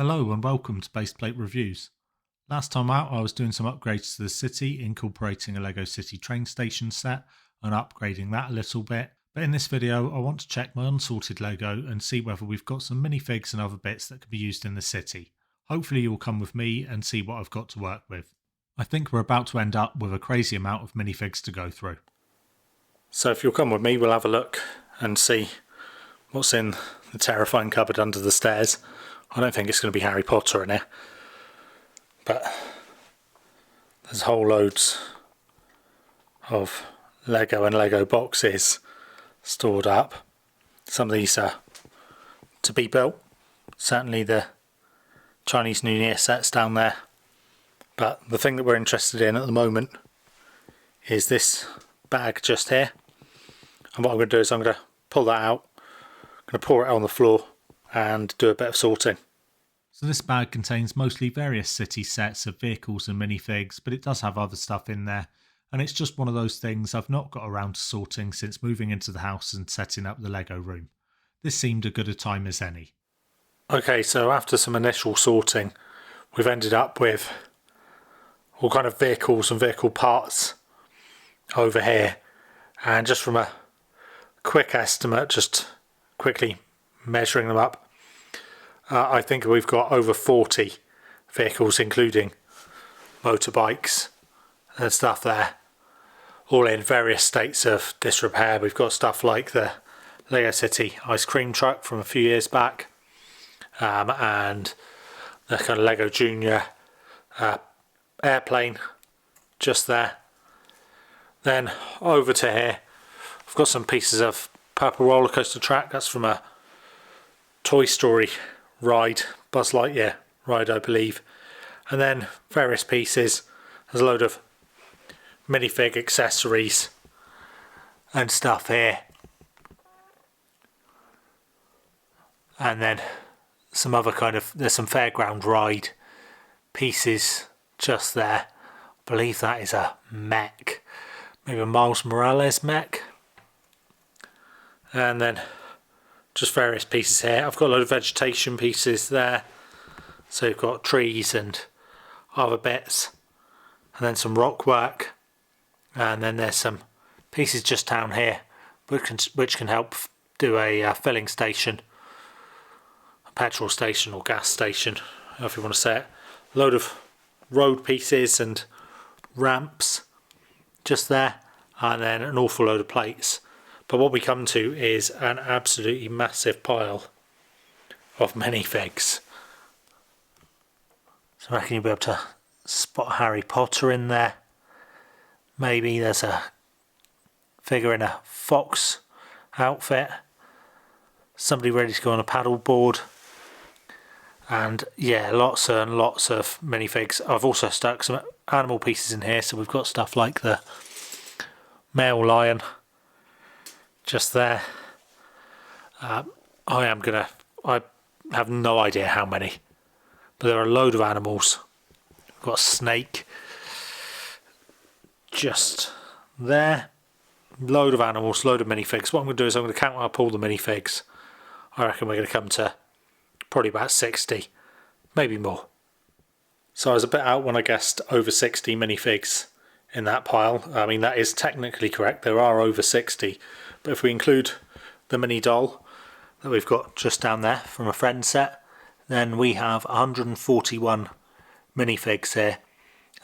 Hello and welcome to Baseplate Reviews. Last time out I was doing some upgrades to the city, incorporating a LEGO City train station set and upgrading that a little bit. But in this video I want to check my unsorted LEGO and see whether we've got some minifigs and other bits that can be used in the city. Hopefully you'll come with me and see what I've got to work with. I think we're about to end up with a crazy amount of minifigs to go through. So if you'll come with me, we'll have a look and see what's in the terrifying cupboard under the stairs. I don't think it's going to be Harry Potter in here, but there's whole loads of Lego and Lego boxes stored up. Some of these are to be built, certainly the Chinese New Year sets down there, but the thing that we're interested in at the moment is this bag just here, and what I'm going to do is I'm going to pull that out, I'm going to pour it on the floor and do a bit of sorting. So this bag contains mostly various city sets of vehicles and minifigs, but it does have other stuff in there, and it's just one of those things I've not got around to sorting since moving into the house and setting up the Lego room. This seemed as good a time as any. Okay, so after some initial sorting, we've ended up with all kind of vehicles and vehicle parts over here, and just from a quick estimate, just quickly measuring them up, I think we've got over 40 vehicles, including motorbikes and stuff there, all in various states of disrepair. We've got stuff like the Lego City ice cream truck from a few years back, and the kind of Lego Junior airplane just there. Then over to here, I've got some pieces of purple roller coaster track. That's from a Toy Story ride, Buzz Lightyear ride, I believe. And then various pieces. There's a load of minifig accessories and stuff here. And then some other kind of, there's some fairground ride pieces just there. I believe that is a mech, maybe a Miles Morales mech. And then just various pieces here. I've got a load of vegetation pieces there. So you've got trees and other bits. And then some rock work. And then there's some pieces just down here which can help do a filling station. A petrol station or gas station, however you want to say it. A load of road pieces and ramps just there. And then an awful load of plates. But what we come to is an absolutely massive pile of minifigs. So I reckon you'll be able to spot Harry Potter in there. Maybe there's a figure in a fox outfit. Somebody ready to go on a paddle board. And yeah, lots and lots of minifigs. I've also stuck some animal pieces in here. So we've got stuff like the male lion just there. I have no idea how many, but there are a load of animals. We've got a snake just there. Load of animals, load of minifigs. What I'm going to do is I'm going to count up all the minifigs. I reckon we're going to come to probably about 60, maybe more. So I was a bit out when I guessed over 60 minifigs in that pile. I mean, that is technically correct. There are over 60. But if we include the mini doll that we've got just down there from a friend set, then we have 141 minifigs here,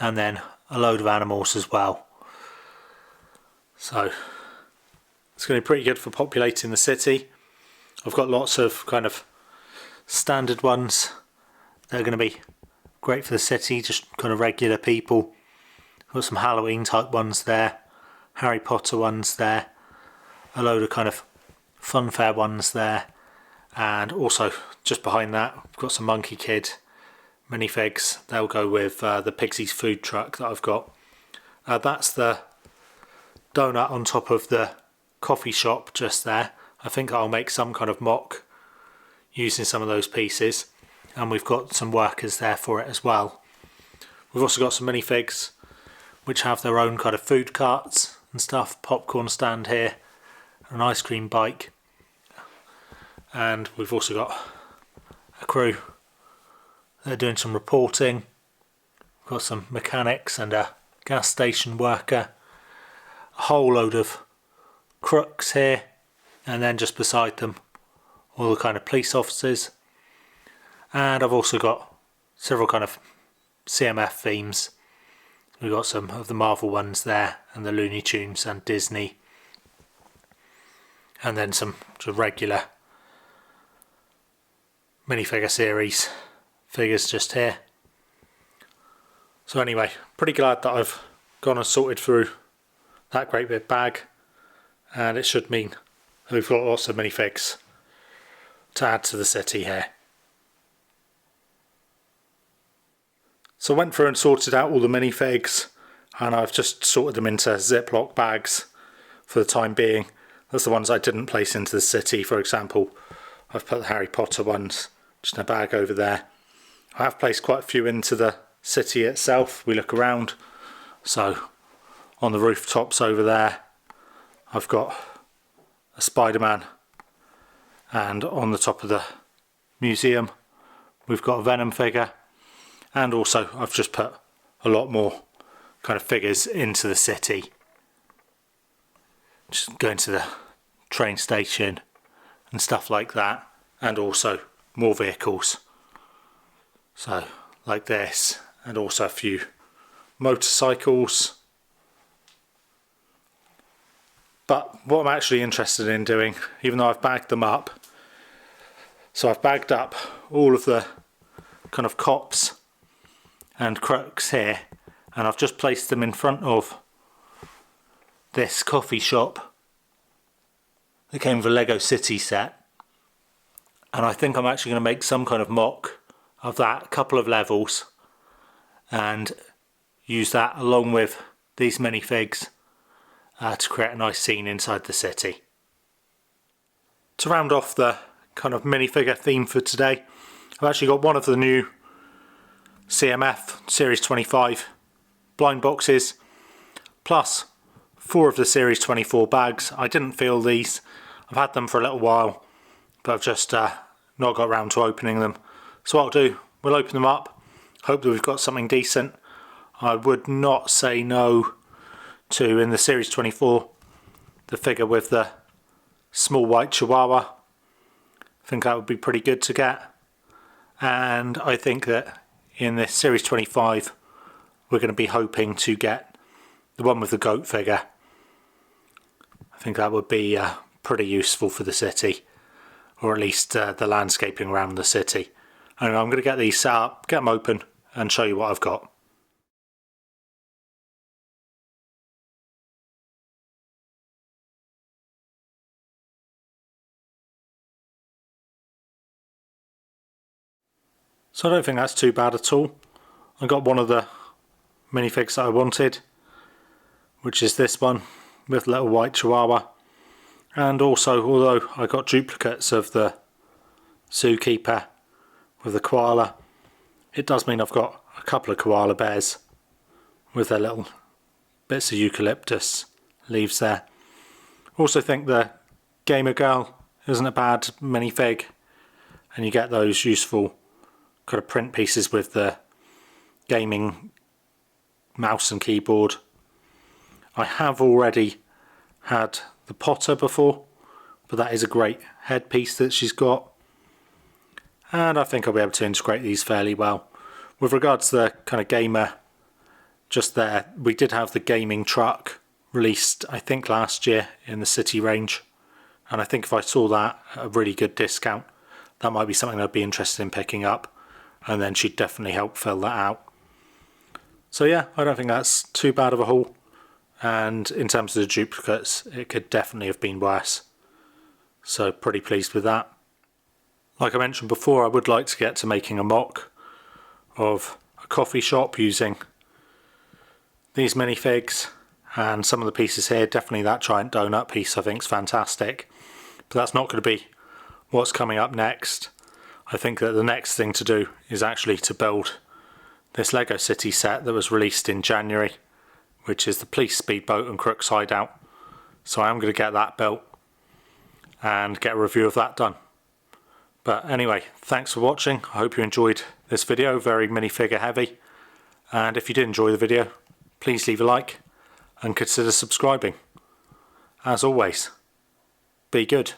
and then a load of animals as well. So it's going to be pretty good for populating the city. I've got lots of kind of standard ones that are going to be great for the city, just kind of regular people. I've got some Halloween type ones there, Harry Potter ones there. A load of kind of funfair ones there, and also just behind that we've got some Monkey Kid minifigs. They'll go with the Pigsy's food truck that I've got. That's the donut on top of the coffee shop just there. I think I'll make some kind of mock using some of those pieces, and we've got some workers there for it as well. We've also got some minifigs which have their own kind of food carts and stuff, popcorn stand here, an ice cream bike, and we've also got a crew They're doing some reporting. We've got some mechanics and a gas station worker. A whole load of crooks here, and then just beside them all the kind of police officers. And I've also got several kind of CMF themes. We've got some of the Marvel ones there, and the Looney Tunes and Disney, and then some sort of regular minifigure series figures just here. So anyway, pretty glad that I've gone and sorted through that great big bag, and it should mean we've got lots of minifigs to add to the city here. So I went through and sorted out all the minifigs, and I've just sorted them into Ziploc bags for the time being. That's the ones I didn't place into the city. For example, I've put the Harry Potter ones just in a bag over there. I have placed quite a few into the city itself. We look around, so on the rooftops over there I've got a Spider-Man, and on the top of the museum we've got a Venom figure, and also I've just put a lot more kind of figures into the city, just going to the train station and stuff like that, and also more vehicles, so like this, and also a few motorcycles. But what I'm actually interested in doing, even though I've bagged them up, so I've bagged up all of the kind of cops and crooks here, and I've just placed them in front of this coffee shop that came with a Lego City set, and I think I'm actually going to make some kind of mock of that, couple of levels, and use that along with these minifigs to create a nice scene inside the city. To round off the kind of minifigure theme for today, I've actually got one of the new CMF Series 25 blind boxes, plus 4 of the Series 24 bags. I didn't feel these, I've had them for a little while, but I've just not got around to opening them. So what I'll do, we'll open them up, hope that we've got something decent. I would not say no to, in the Series 24, the figure with the small white chihuahua. I think that would be pretty good to get. And I think that in this Series 25 we're going to be hoping to get the one with the goat figure. I think that would be pretty useful for the city, or at least the landscaping around the city. Anyway, I'm going to get these set up, get them open, and show you what I've got. So I don't think that's too bad at all. I got one of the minifigs that I wanted, which is this one with little white chihuahua, and also, although I got duplicates of the zookeeper with the koala, it does mean I've got a couple of koala bears with their little bits of eucalyptus leaves there. Also think the gamer girl isn't a bad minifig, and you get those useful kind of print pieces with the gaming mouse and keyboard. I have already had the Potter before, but that is a great headpiece that she's got, and I think I'll be able to integrate these fairly well. With regards to the kind of gamer, just there, we did have the gaming truck released I think last year in the city range, and I think if I saw that at a really good discount, that might be something I'd be interested in picking up, and then she'd definitely help fill that out. So yeah, I don't think that's too bad of a haul, and in terms of the duplicates, it could definitely have been worse, so pretty pleased with that. Like I mentioned before, I would like to get to making a mock of a coffee shop using these minifigs, and some of the pieces here, definitely that giant donut piece I think is fantastic, but that's not going to be what's coming up next. I think that the next thing to do is actually to build this Lego City set that was released in January, which is the police speedboat and Crook's hideout. So I am going to get that built and get a review of that done. But anyway, thanks for watching. I hope you enjoyed this video, very minifigure heavy. And if you did enjoy the video, please leave a like and consider subscribing. As always, be good.